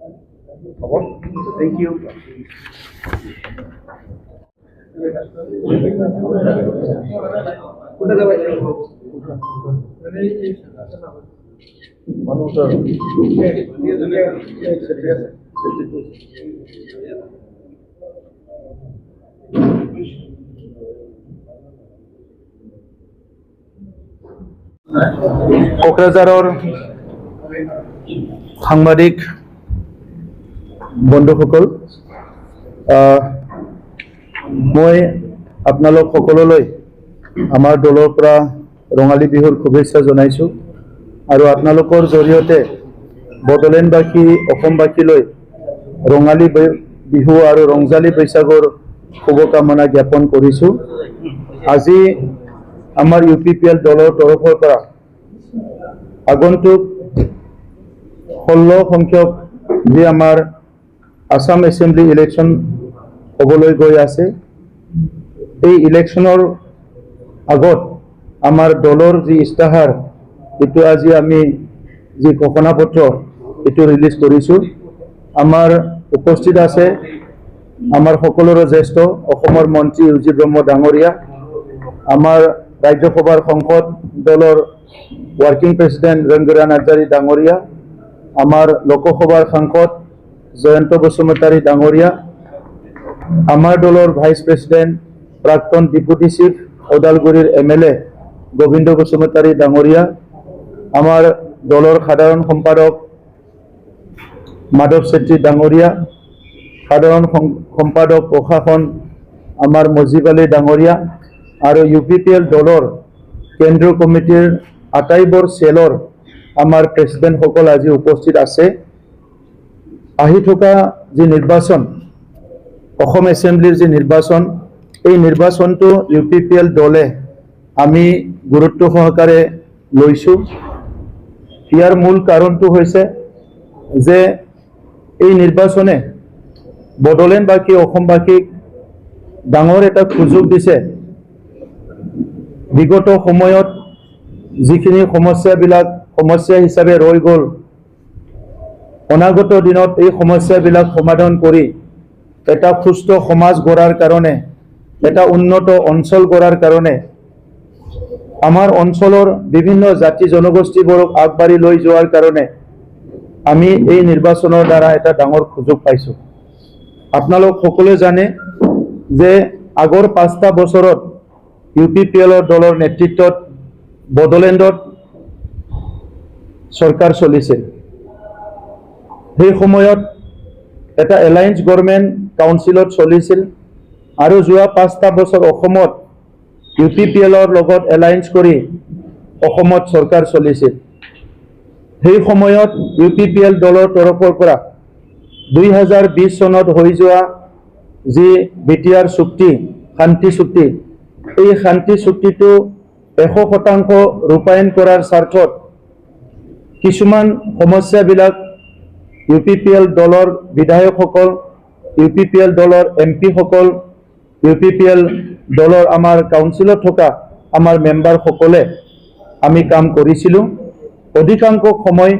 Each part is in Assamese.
Thank you. কোকৰাঝাৰৰ সাংবাদিক বন্ধুসকল, মই আপোনালোক সকলোলৈ আমাৰ দলৰ পৰা ৰঙালী বিহুৰ শুভেচ্ছা জনাইছোঁ আৰু আপোনালোকৰ জৰিয়তে বড়োলেণ্ডবাসী অসমবাসীলৈ ৰঙালী বিহু আৰু ৰংজালী বৈশাগৰ শুভকামনা জ্ঞাপন কৰিছোঁ। আজি আমাৰ UPPL দলৰ তৰফৰ পৰা আগন্তুক 16 সংখ্যক যি আমাৰ আসাম এছেম্বলি ইলেকশ্যন হ'বলৈ গৈ আছে, এই ইলেকশ্যনৰ আগত আমাৰ দলৰ যি ইস্তাহাৰ এইটো আজি আমি যি ঘোষণাপত্ৰ এইটো ৰিলিজ কৰিছোঁ। আমাৰ উপস্থিত আছে আমাৰ সকলোৰে জ্যেষ্ঠ অসমৰ মন্ত্ৰী UG ব্ৰহ্ম ডাঙৰীয়া, আমাৰ ৰাজ্যসভাৰ সংসদ দলৰ ৱৰ্কিং প্ৰেচিডেণ্ট ৰংগৰা নাৰ্জাৰী ডাঙৰীয়া, আমাৰ লোকসভাৰ সাংসদ জয়ন্ত বসুমতাৰী ডাঙৰীয়া, আমাৰ দলৰ ভাইচ প্ৰেচিডেণ্ট প্ৰাক্তন ডেপুটি চিফ ওদালগুৰিৰ MLA গোবিন্দ বসুমতাৰী ডাঙৰীয়া, আমাৰ দলৰ সাধাৰণ সম্পাদক মাধৱ চেত্ৰী ডাঙৰীয়া, সাধাৰণ সম্পাদক প্ৰশাসন আমাৰ মজিব আলী ডাঙৰীয়া আৰু UPPL দলৰ কেন্দ্ৰীয় কমিটিৰ আটাইবোৰ চেলৰ আমাৰ প্ৰেচিডেণ্টসকল আজি উপস্থিত আছে। আহি থকা যি নিৰ্বাচন, অসম এছেম্বলিৰ যি নিৰ্বাচন, এই নিৰ্বাচনটো UPPL দলে আমি গুৰুত্ব সহকাৰে লৈছোঁ। ইয়াৰ মূল কাৰণটো হৈছে যে এই নিৰ্বাচনে বড়োলেণ্ডবাসী অসমবাসীক ডাঙৰ এটা সুযোগ দিছে। বিগত সময়ত যিখিনি সমস্যা হিচাপে ৰৈ গ'ল, অনাগত দিনত এই সমস্যাবিলাক সমাধান কৰি এটা সুস্থ সমাজ গঢ়াৰ কাৰণে, এটা উন্নত অঞ্চল গঢ়াৰ কাৰণে, আমাৰ অঞ্চলৰ বিভিন্ন জাতি জনগোষ্ঠীবোৰক আগবাঢ়ি লৈ যোৱাৰ কাৰণে আমি এই নিৰ্বাচনৰ দ্বাৰা এটা ডাঙৰ সুযোগ পাইছোঁ। আপোনালোক সকলোৱে জানে যে আগৰ 5টা বছৰত UPPL দলৰ নেতৃত্বত বড়োলেণ্ডত চৰকাৰ চলিছিল। সেই সময়ত এটা এলায়েন্স গভৰ্ণমেণ্ট কাউন্সিলত চলিছিল আৰু যোৱা 5টা বছৰ অসমত UPPL লগত এলায়েন্স কৰি অসমত চৰকাৰ চলিছিল। সেই সময়ত UPPL দলৰ তৰফৰ পৰা 2020 চনত হৈ যোৱা যি BTR চুক্তি, শান্তি চুক্তি, এই শান্তি চুক্তিটো 100% ৰূপায়ণ কৰাৰ স্বাৰ্থত কিছুমান সমস্যাবিলাক UPPL দলৰ বিধায়কসকল, UPPL দলৰ MP সকল, UPPL দলৰ আমাৰ কাউন্সিলত থকা আমাৰ মেম্বাৰসকলে আমি কাম কৰিছিলোঁ। অধিকাংশ সময়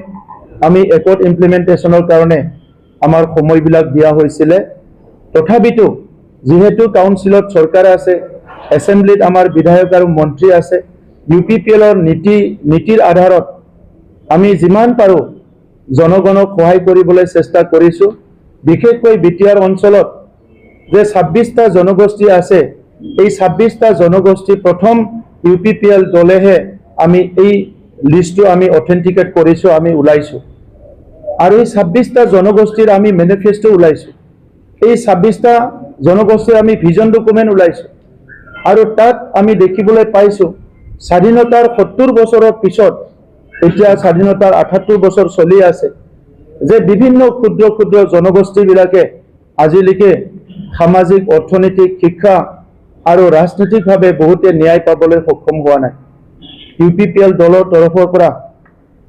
আমি একট ইমপ্লিমেণ্টেশ্যনৰ কাৰণে আমাৰ সময়বিলাক দিয়া হৈছিলে। তথাপিতো যিহেতু কাউন্সিলত চৰকাৰ আছে, এছেম্বলিত আমাৰ বিধায়ক আৰু মন্ত্ৰী আছে, UPPLৰ নীতিৰ আধাৰত আমি যিমান পাৰোঁ জনগণক সহায় কৰিবলৈ চেষ্টা কৰিছোঁ। বিশেষকৈ BTR অঞ্চলত যে 26টা জনগোষ্ঠী আছে, এই 26টা জনগোষ্ঠী প্ৰথম UPPL দলেহে আমি এই লিষ্টটো আমি অথেণ্টিকেট কৰিছোঁ, আমি ওলাইছোঁ। আৰু এই 26টা জনগোষ্ঠীৰ আমি মেনিফেষ্টো ওলাইছোঁ। এই 26টা জনগোষ্ঠীৰ আমি ভিজন ডকুমেণ্ট ওলাইছোঁ। আৰু তাত আমি দেখিবলৈ পাইছোঁ স্বাধীনতাৰ 70 বছৰৰ পিছত, এতিয়া স্বাধীনতাৰ 78 বছৰ চলি আছে, যে বিভিন্ন ক্ষুদ্ৰ ক্ষুদ্ৰ জনগোষ্ঠীবিলাকে আজিলৈকে সামাজিক, অৰ্থনৈতিক, শিক্ষা আৰু ৰাজনৈতিকভাৱে বহুতে ন্যায় পাবলৈ সক্ষম হোৱা নাই। UPPL দলৰ তৰফৰ পৰা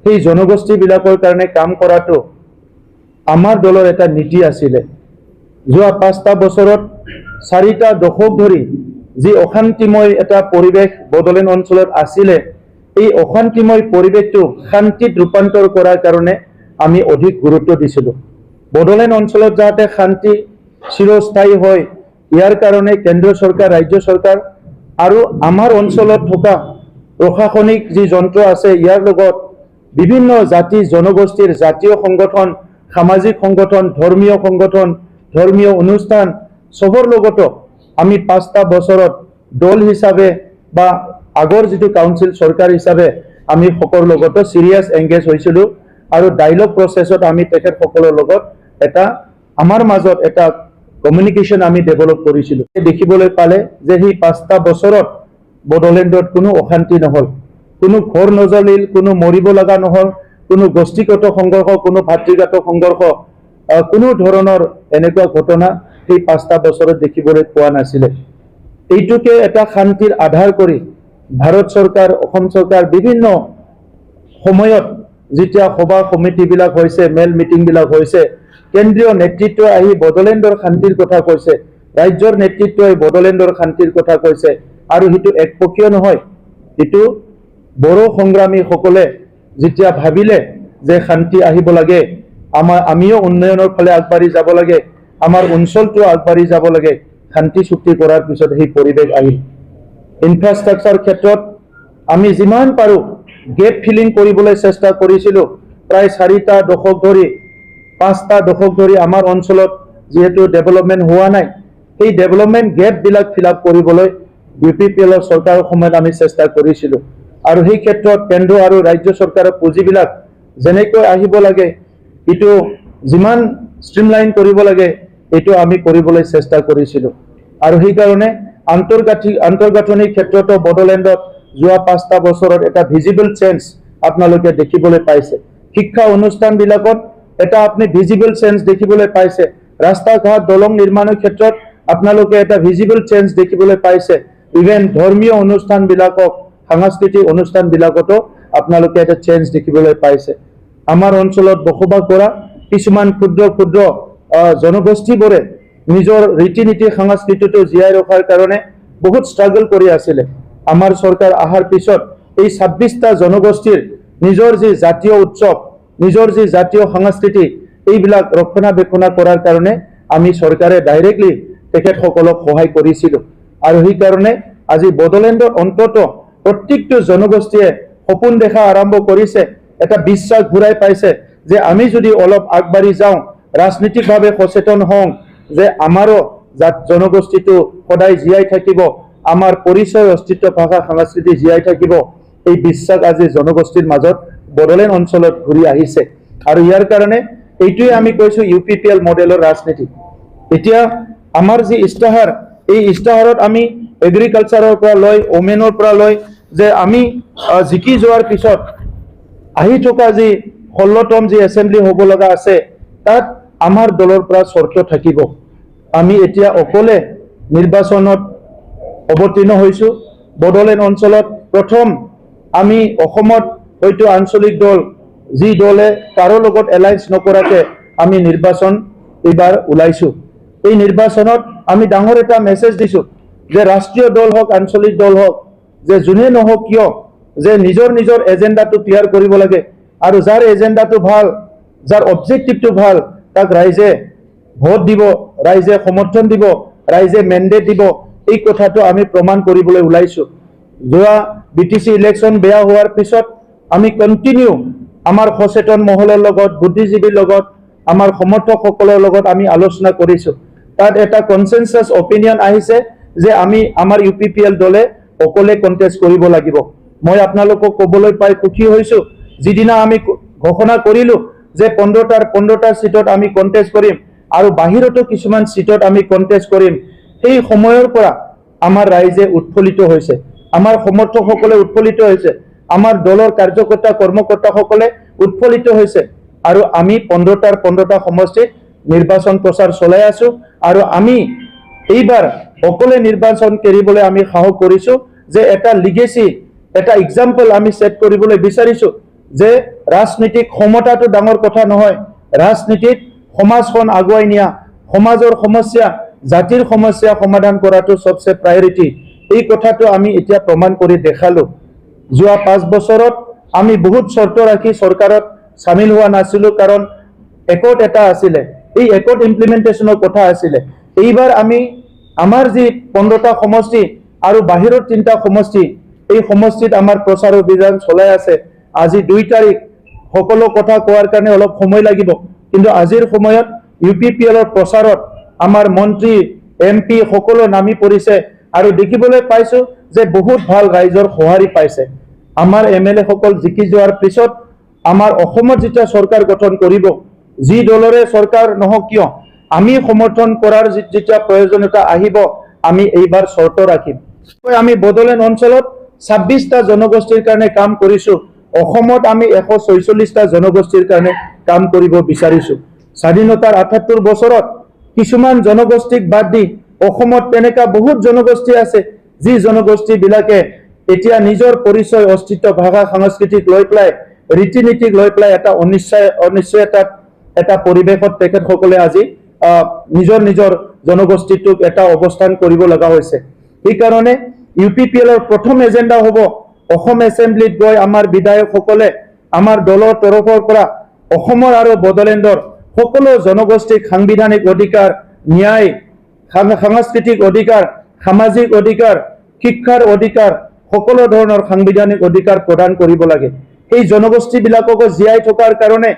সেই জনগোষ্ঠীবিলাকৰ কাৰণে কাম কৰাটো আমাৰ দলৰ এটা নীতি আছিলে। যোৱা 5টা বছৰত 4টা দশক ধৰি যি অশান্তিময় এটা পৰিৱেশ বড়োলেণ্ড অঞ্চলত আছিলে, এই অশান্তিময় পৰিৱেশটো শান্তিত ৰূপান্তৰ কৰাৰ কাৰণে আমি অধিক গুৰুত্ব দিছিলোঁ। বড়োলেণ্ড অঞ্চলত যাতে শান্তি চিৰস্থায়ী হয় ইয়াৰ কাৰণে কেন্দ্ৰ চৰকাৰ ৰাজ্য চৰকাৰ আৰু আমাৰ অঞ্চলত থকা প্ৰশাসনিক যি যন্ত্ৰ আছে ইয়াৰ লগত বিভিন্ন জাতি জনগোষ্ঠীৰ জাতীয় সংগঠন সামাজিক সংগঠন ধৰ্মীয় অনুষ্ঠান সবৰ লগতো আমি 5টা বছৰত দল হিচাপে বা আগৰ যিটো কাউন্সিল চৰকাৰ হিচাপে আমি সকলৰ লগতো সিৰিয়াছ এংগেজ হৈছিলো আৰু ডায়লগ প্ৰসেছত আমি তেখেত সকলৰ লগত এটা আমাৰ মাজত এটা কমিউনিকেশ্যন আমি ডেভেলপ কৰিছিলো দেখিবলৈ পালে যে সেই 5টা বছৰত বড়োলেণ্ডত কোনো অশান্তি নহল কোনো ঘৰ নজ্বলিল কোনো মৰিব লগা নহল কোনো গোষ্ঠীগত সংঘৰ্ষ কোনো ভাতৃগত সংঘৰ্ষ কোনো ধৰণৰ এনেকুৱা ঘটনা সেই 5টা বছৰত দেখিবলৈ পোৱা নাছিলে এইটোকে এটা শান্তিৰ আধাৰ কৰি ভাৰত চৰকাৰ অসম চৰকাৰ বিভিন্ন সময়ত যেতিয়া সভা সমিতিবিলাক হৈছে মেল মিটিংবিলাক হৈছে কেন্দ্ৰীয় নেতৃত্ব আহি বড়োলেণ্ডৰ শান্তিৰ কথা কৈছে ৰাজ্যৰ নেতৃত্বই বড়োলেণ্ডৰ শান্তিৰ কথা কৈছে আৰু হিটো একপক্ষীয় নহয় হিটো বড়ো সংগ্ৰামীসকলে যেতিয়া ভাবিলে যে শান্তি আহিব লাগে আমিও উন্নয়নৰ ফালে আগবাঢ়ি যাব লাগে আমাৰ অঞ্চলটো আগবাঢ়ি যাব লাগে শান্তি চুক্তি কৰাৰ পিছত সেই পৰিৱেশ আহিল ইনফ্ৰাষ্ট্ৰাকচাৰ ক্ষেত্ৰত আমি যিমান পাৰো গেপ ফিলিং কৰিবলৈ চেষ্টা কৰিছিলো প্ৰায় 4টা দশক ধৰি 5টা দশক ধৰি আমাৰ অঞ্চলত যেহেতু ডেভেলপমেন্ট হোৱা নাই সেই ডেভেলপমেন্ট গেপ বিলাক ফিল আপ কৰিবলৈ ইউপিপিএলৰ চৰকাৰৰ সময়ত আমি চেষ্টা কৰিছিলো আৰু সেই ক্ষেত্ৰত কেন্দ্ৰ আৰু ৰাজ্য চৰকাৰৰ পুঁজিবিলাক যেনেকৈ আহিব লাগে ইটো যিমান ষ্ট্ৰিমলাইন কৰিব লাগে এটো আমি কৰিবলৈ চেষ্টা কৰিছিলো আৰু সেই কাৰণে আন্তৰ্গাঁথনিৰ ক্ষেত্ৰতো বড়োলেণ্ডত যোৱা 5টা বছৰত এটা ভিজিবল চেঞ্জ আপোনালোকে দেখিবলৈ পাইছে শিক্ষা অনুষ্ঠানবিলাকত এটা আপনি ভিজিবল চেঞ্জ দেখিবলৈ পাইছে ৰাস্তা ঘাট দলং নিৰ্মাণৰ ক্ষেত্ৰত আপোনালোকে এটা ভিজিবল চেঞ্জ দেখিবলৈ পাইছে ইভেন ধৰ্মীয় অনুষ্ঠানবিলাকক সাংস্কৃতিক অনুষ্ঠানবিলাকতো আপোনালোকে এটা চেঞ্জ দেখিবলৈ পাইছে আমাৰ অঞ্চলত বসবাস কৰা কিছুমান ক্ষুদ্ৰ জনগোষ্ঠীবোৰে নিজৰ ৰীতি নীতি সংস্কৃতিটো জীয়াই ৰখাৰ কাৰণে বহুত ষ্ট্ৰাগল কৰি আছিল আমাৰ চৰকাৰ আহাৰ পিছত এই 26টা জনগোষ্ঠীৰ নিজৰ যি জাতীয় উৎসৱ নিজৰ যি জাতীয় সংস্কৃতি এইবিলাক ৰক্ষণাবেক্ষণ কৰাৰ কাৰণে আমি চৰকাৰে ডাইৰেক্টলি তেখেত সকলক সহায় কৰিছিল আৰু সেই কাৰণে আজি বড়োলেণ্ডৰ অন্তত প্ৰত্যেকটো জনগোষ্ঠীয়ে সপোন দেখা আৰম্ভ কৰিছে এটা বিশ্বাস ঘূৰাই পাইছে যে আমি যদি অলপ আগবাঢ়ি যাওঁ ৰাজনীতিকভাৱে সচেতন হওঁ যে আমাৰো জনগোষ্ঠীটো সদায় জীয়াই থাকিব আমাৰ পৰিচয় অস্তিত্ব ভাষা সংস্কৃতি জীয়াই থাকিব এই বিশ্বাস আজি জনগোষ্ঠীৰ মাজত বড়োলেণ্ড অঞ্চলত ঘূৰি আহিছে আৰু ইয়াৰ কাৰণে এইটোৱে আমি কৈছো ইউপিপিএল মডেলৰ ৰাজনীতি এতিয়া আমাৰ যি ইস্তাহাৰ এই ইস্তাহাৰত আমি এগ্ৰিকালচাৰৰ পৰা লৈ ওমেনৰ পৰা লৈ যে আমি জিকি যোৱাৰ পিছত আহি থকা যি 16তম যি এছেম্বলি হ'ব লগা আছে তাত আমাৰ দলৰ পৰা চৰ্ত থাকিব আমি এতিয়া অকলে নিৰ্বাচনত অৱতীৰ্ণ হৈছো বড়োলেণ্ড অঞ্চলত প্ৰথম আমি অসমত হয়তো আঞ্চলিক দল যি দলে কাৰো লগত এলায়েন্স নকৰাকে আমি নিৰ্বাচন এইবাৰ ওলাইছো এই নিৰ্বাচনত আমি ডাঙৰ এটা মেছেজ দিছো যে ৰাষ্ট্ৰীয় দল হওক আঞ্চলিক দল হওক যে যোনে নহওক কিয় যে নিজৰ এজেন্ডাটো ক্লিয়াৰ কৰিব লাগে আৰু যাৰ এজেন্ডাটো ভাল যাৰ অবজেক্টিভটো ভাল তাক ৰাইজে ভোট দিব ৰাইজে সমৰ্থন দিব ৰাইজে মেন্ডেট দিব এই কথাটো আমি প্ৰমাণ কৰিবলৈ ওলাইছো যোৱা বিটিসি ইলেকশন বেয়া হোৱাৰ পিছত আমি কন্টিনিউ আমাৰ সচেতন মহলৰ লগত বুদ্ধিজীৱীৰ লগত আমাৰ সমৰ্থকসকলৰ লগত আমি আলোচনা কৰিছো তাত এটা কনসেনসাস অপিনিয়ন আহিছে যে আমি আমাৰ ইউপিপিএল দলে অকলে কন্টেস্ট কৰিব লাগিব মই আপোনালোকক ক'বলৈ পাই খুশি হৈছো যিদিনা আমি ঘোষণা কৰিলো যে 15টা সিটত আমি কন্টেস্ট কৰিম আৰু বাহিৰতো কিছুমান সিটত আমি কন্টেস্ট কৰিম এই সময়ৰ পৰা আমাৰ ৰাইজে উৎফুল্লিত হৈছে আমাৰ সমৰ্থকসকলে উৎফুল্লিত হৈছে আমাৰ দলৰ কাৰ্যকৰ্তা কৰ্মকৰ্তাসকলে উৎফুল্লিত হৈছে আৰু আমি 15টা সমষ্টিত নিৰ্বাচন প্ৰচাৰ চলাই আছো আৰু আমি এইবাৰ অকলে নিৰ্বাচন কৰিবলৈ আমি সাহস কৰিছো যে এটা লিগেসি এটা এক্সাম্পল আমি সেট কৰিবলৈ বিচাৰিছো যে ৰাজনীতিক ক্ষমতাটো ডাঙৰ কথা নহয় ৰাজনীতিত সমাজখন আগুৱাই নিয়া সমাজৰ সমস্যা জাতিৰ সমস্যা সমাধান কৰাটো সবচে প্ৰায়োৰিটি এই কথাটো আমি এতিয়া প্ৰমাণ কৰি দেখালো যোৱা 5 বছৰত আমি বহুত চৰ্ত ৰাখি চৰকাৰত সামিল হোৱা নাছিলো কাৰণ একট এটা আছিলে, এই একট ইমপ্লিমেন্টেশনৰ কথা আছিলে। এইবাৰ আমি আমাৰ যি 15টা সমষ্টি আৰু বাহিৰৰ 3টা সমষ্টি, এই সমষ্টিত আমাৰ প্ৰচাৰ অভিযান চলাই আছে। আজি 2 তাৰিখ, সকলো কথা কোৱাৰ কাৰণে অলপ সময় লাগিব, কিন্তু আজিৰ সময়ত UPPLৰ প্ৰচাৰত আমাৰ মন্ত্ৰী MP সকলো নামি পৰিছে আৰু দেখিবলৈ পাইছো যে বহুত ভাল ৰাইজৰ সঁহাৰি পাইছে। আমাৰ MLA সকল জিকি যোৱাৰ পিছত আমাৰ অসমত যেতিয়া চৰকাৰ গঠন কৰিব, যি দলৰে চৰকাৰ নহওক কিয়, আমি সমৰ্থন কৰাৰ যেতিয়া প্ৰয়োজনীয়তা আহিব, আমি এইবাৰ চৰ্ত ৰাখিম। আমি বড়োলেণ্ড অঞ্চলত 26টা জনগোষ্ঠীৰ কাৰণে কাম কৰিছো। অসমত আমি 146টা জনগোষ্ঠীৰ কাৰণে কাম কৰিব বিচাৰিছো। স্বাধীনতাৰ 78 বছৰত কিছুমান জনগোষ্ঠীক বাদ দি অসমত তেনেকা বহুত জনগোষ্ঠী আছে, যি জনগোষ্ঠী বিলাকে এতিয়া নিজৰ পৰিচয়, অস্তিত্ব, ভাষা, সংস্কৃতিক লৈ পেলাই, ৰীতি নীতিক লৈ পেলাই এটা অনিশ্চয়তাত এটা পৰিৱেশত তেখেতসকলে আজি নিজৰ নিজৰ জনগোষ্ঠীটোক এটা অৱস্থান কৰিব লগা হৈছে। সেইকাৰণে UPPLৰ প্ৰথম এজেণ্ডা হ'ব অসম এছেম্বলিত গৈ আমাৰ বিধায়কসকলে আমাৰ দলৰ তৰফৰ পৰা অসমৰ আৰু বড়োলেণ্ডৰ সকলো জনগোষ্ঠীক সাংবিধানিক অধিকাৰ, ন্যায়, সাংস্কৃতিক অধিকাৰ, সামাজিক অধিকাৰ, শিক্ষাৰ অধিকাৰ, সকলো ধৰণৰ সাংবিধানিক অধিকাৰ প্ৰদান কৰিব লাগে। এই জনগোষ্ঠীবিলাকক জীয়াই থকাৰ কাৰণে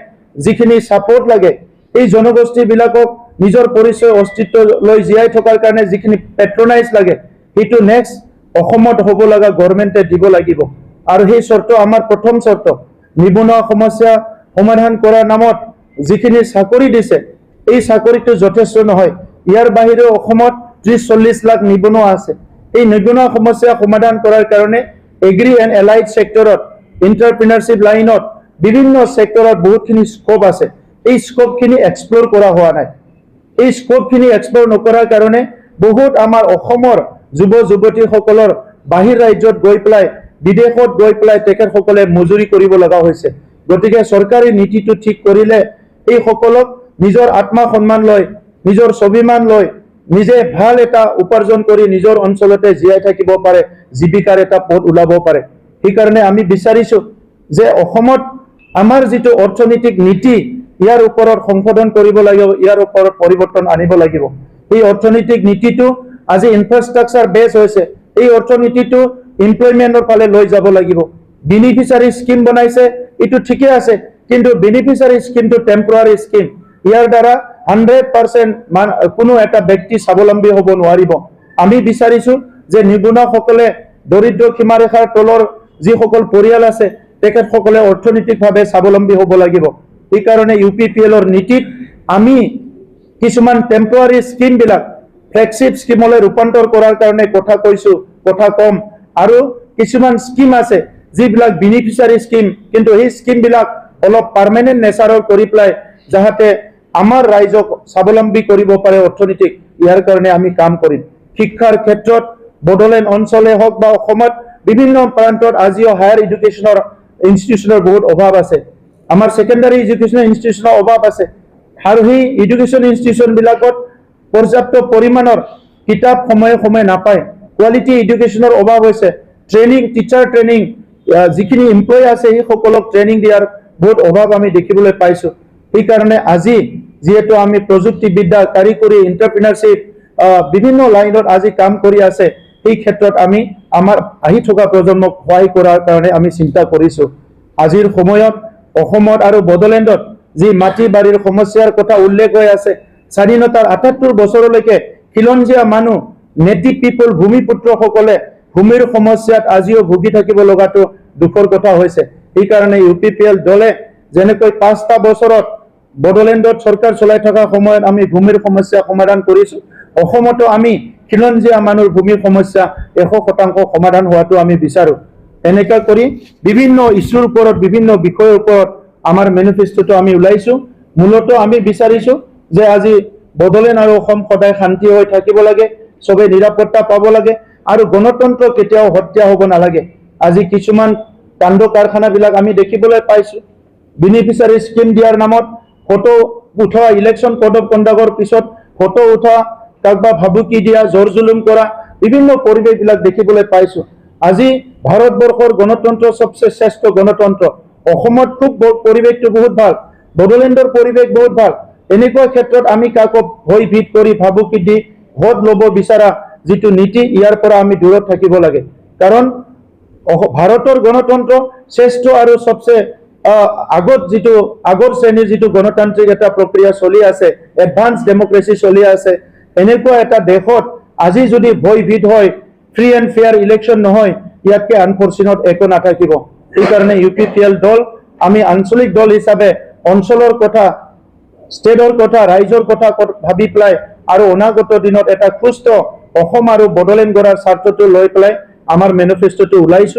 যিখিনি ছাপোৰ্ট লাগে, এই জনগোষ্ঠীবিলাকক নিজৰ পৰিচয়, অস্তিত্ব লৈ জীয়াই থকাৰ কাৰণে যিখিনি পেট্ৰনাইজ লাগে, সেইটো নেক্সট অসমত হ'ব লগা গভৰ্ণমেণ্টে দিব লাগিব। আৰু সেই চৰ্ত আমাৰ প্ৰথম চৰ্ত, নিবনুৱা সমস্যা সমাধান কৰাৰ নামত যিখিনি চাকৰি দিছে, এই চাকৰিটো যথেষ্ট নহয়। ইয়াৰ বাহিৰেও অসমত 30-40 লাখ নিবনুৱা আছে। এই নিবনুৱা সমস্যা সমাধান কৰাৰ কাৰণে এগ্ৰি এণ্ড এলাইড ছেক্টৰত, এণ্টাৰপ্ৰিনাৰশ্বিপ লাইনত, বিভিন্ন ছেক্টৰত বহুতখিনি স্কোপ আছে। এই স্কোপখিনি এক্সপ্ল'ৰ কৰা হোৱা নাই। এই স্কোপখিনি এক্সপ্ল'ৰ নকৰাৰ কাৰণে বহুত আমাৰ অসমৰ যুৱ যুৱতীসকলৰ বাহিৰ ৰাজ্যত গৈ পেলাই, বিদেশত গৈ পেলাই তেখেতসকলে মজুৰি কৰিব লগা হৈছে। গতিকে চৰকাৰী নীতিটো ঠিক কৰিলে এইসকলক নিজৰ আত্মসন্মান লৈ, নিজৰ স্বাভিমান লৈ, নিজে ভাল এটা উপাৰ্জন কৰি নিজৰ অঞ্চলতে জীয়াই থাকিব পাৰে, জীৱিকাৰ এটা পথ ওলাব পাৰে। সেইকাৰণে আমি বিচাৰিছো যে অসমত আমাৰ যিটো অৰ্থনৈতিক নীতি, ইয়াৰ ওপৰত সংশোধন কৰিব লাগিব, ইয়াৰ ওপৰত পৰিৱৰ্তন আনিব লাগিব। এই অৰ্থনৈতিক নীতিটো আজি ইনফ্ৰাষ্ট্ৰাকচাৰ বেছ হৈছে, এই অৰ্থনীতিটো এমপ্লয়মেণ্টৰ ফালে লৈ যাব লাগিব। বেনিফিচাৰী স্কিম বনাইছে, এইটো ঠিকে আছে, কিন্তু বেনিফিচাৰী স্কিমটো টেম্পৰাৰী স্কিম। ইয়াৰ দ্বাৰা 100% কোনো এটা ব্যক্তি স্বাৱলম্বী হ'ব নোৱাৰিব। আমি বিচাৰিছো যে নিবনুৱাসকলে, দৰিদ্ৰ সীমাৰেখাৰ তলৰ যিসকল পৰিয়াল আছে, তেখেতসকলে অৰ্থনৈতিকভাৱে স্বাৱলম্বী হ'ব লাগিব। সেইকাৰণে UPPLৰ নীতিত আমি কিছুমান টেম্পৰাৰী স্কিমবিলাক ফ্লেগশ্বিপ স্কিমলৈ ৰূপান্তৰ কৰাৰ কাৰণে কথা কৈছো, কথা কম। আৰু কিছুমান স্কিম আছে যিবিলাক বেনিফিচাৰী স্কিম, কিন্তু সেই স্কিমবিলাক অলপ পাৰ্মানেণ্ট নেচাৰৰ কৰি পেলাই যাহাতে আমাৰ ৰাইজক স্বাৱলম্বী কৰিব পাৰে অৰ্থনীতিক, ইয়াৰ কাৰণে আমি কাম কৰিম। শিক্ষাৰ ক্ষেত্ৰত বড়োলেণ্ড অঞ্চলে হওক বা অসমত বিভিন্ন প্ৰান্তত আজিও হায়াৰ এডুকেশ্যনৰ ইনষ্টিটিউশ্যনৰ বহুত অভাৱ আছে। আমাৰ ছেকেণ্ডাৰী এডুকেশ্যনৰ ইনষ্টিটিউশ্যনৰ অভাৱ আছে, আৰু সেই এডুকেশ্যন ইনষ্টিটিউশ্যনবিলাকত পৰ্যাপ্ত পৰিমাণৰ কিতাপ সময়ে সময়ে নাপায়। কোৱালিটি এডুকেশ্যনৰ অভাৱ হৈছে। ট্ৰেইনিং, টিচাৰ ট্ৰেইনিং, যিখিনি এমপ্লয় আছে সেইসকলক ট্ৰেইনিং দিয়াৰ বহুত অভাৱ আমি দেখিবলৈ পাইছোঁ। সেইকাৰণে আজি যিহেতু আমি প্ৰযুক্তিবিদ্যা, কাৰিকৰী, এণ্টাৰপ্ৰিনাৰশ্বিপ বিভিন্ন লাইনত আজি কাম কৰি আছে, সেই ক্ষেত্ৰত আমি আমাৰ আহি থকা প্ৰজন্মক সহায় কৰাৰ কাৰণে আমি চিন্তা কৰিছোঁ। আজিৰ সময়ত অসমত আৰু বড়োলেণ্ডত যি মাটি বাৰীৰ সমস্যাৰ কথা উল্লেখ হৈ আছে, স্বাধীনতাৰ 78 বছৰলৈকে খিলঞ্জীয়া মানুহ, নেটিভ পিপল, ভূমিপুত্ৰসকলে ভূমিৰ সমস্যাত আজিও ভুগি থাকিব লগাটো দুখৰ কথা হৈছে। সেইকাৰণে UPPL দলে যেনেকৈ 5টা বছৰত বড়োলেণ্ডত চৰকাৰ চলাই থকা সময়ত আমি ভূমিৰ সমস্যা সমাধান কৰিছোঁ, অসমতো আমি খিলঞ্জীয়া মানুহৰ ভূমিৰ সমস্যা 100% সমাধান হোৱাটো আমি বিচাৰোঁ। এনেকুৱা কৰি বিভিন্ন ইছ্যুৰ ওপৰত, বিভিন্ন বিষয়ৰ ওপৰত আমাৰ মেনিফেষ্টোটো আমি ওলাইছোঁ। মূলতঃ আমি বিচাৰিছোঁ যে আজি বড়োলেণ্ড আৰু অসম সদায় শান্তি হৈ থাকিব লাগে, চবে নিৰাপত্তা পাব লাগে, আৰু গণতন্ত্ৰ কেতিয়াও হত্যা হ'ব নালাগে। আজি কিছুমান কাণ্ড কাৰখানাবিলাক আমি দেখিবলৈ পাইছোঁ, বেনিফিচাৰী স্কিম দিয়াৰ নামত ফটো উঠোৱা, ইলেকশ্যন কোড অফ কণ্ডাক্টৰ পিছত ফটো উঠোৱা, কাৰোবাক ভাবুকি দিয়া, জোৰ জুলুম কৰা, বিভিন্ন পৰিৱেশবিলাক দেখিবলৈ পাইছোঁ। আজি ভাৰতবৰ্ষৰ গণতন্ত্ৰ চবচে শ্ৰেষ্ঠ গণতন্ত্ৰ। অসমত খুব পৰিৱেশটো বহুত ভাল, বড়োলেণ্ডৰ পৰিৱেশ বহুত ভাল এনেকুৱা ক্ষেত্ৰত আমি কাকো ভয় ভীত কৰি ভাবুকি দি ভোট ল'ব বিচৰা যিটো নীতি ইয়াৰ পৰা আমি দূৰত থাকিব লাগে কাৰণ ভাৰতৰ গণতন্ত্ৰ শ্ৰেষ্ঠ আৰু সবচে আগত যিটো আগৰ শ্ৰেণীৰ যিটো গণতান্ত্ৰিক এটা প্ৰক্ৰিয়া চলি আছে এডভান্স ডেমক্ৰেসি চলি আছে এনেকুৱা এটা দেশত আজি যদি ভয় ভীত হয় ফ্ৰী এণ্ড ফেয়াৰ ইলেকশ্যন নহয় ইয়াতকে আনফৰচুনেট একো নাথাকিব এইকাৰণে UPPL দল আমি আঞ্চলিক দল হিচাপে অঞ্চলৰ কথা ষ্টেটৰ কথা ৰাইজৰ কথা ভাবি পেলাই আৰু অনাগত দিনত এটা সুস্থ অসম আৰু বড়োলেণ্ড গঢ়াৰ স্বাৰ্থটো লৈ পেলাই আমাৰ মেনিফেষ্টোটো ওলাইছো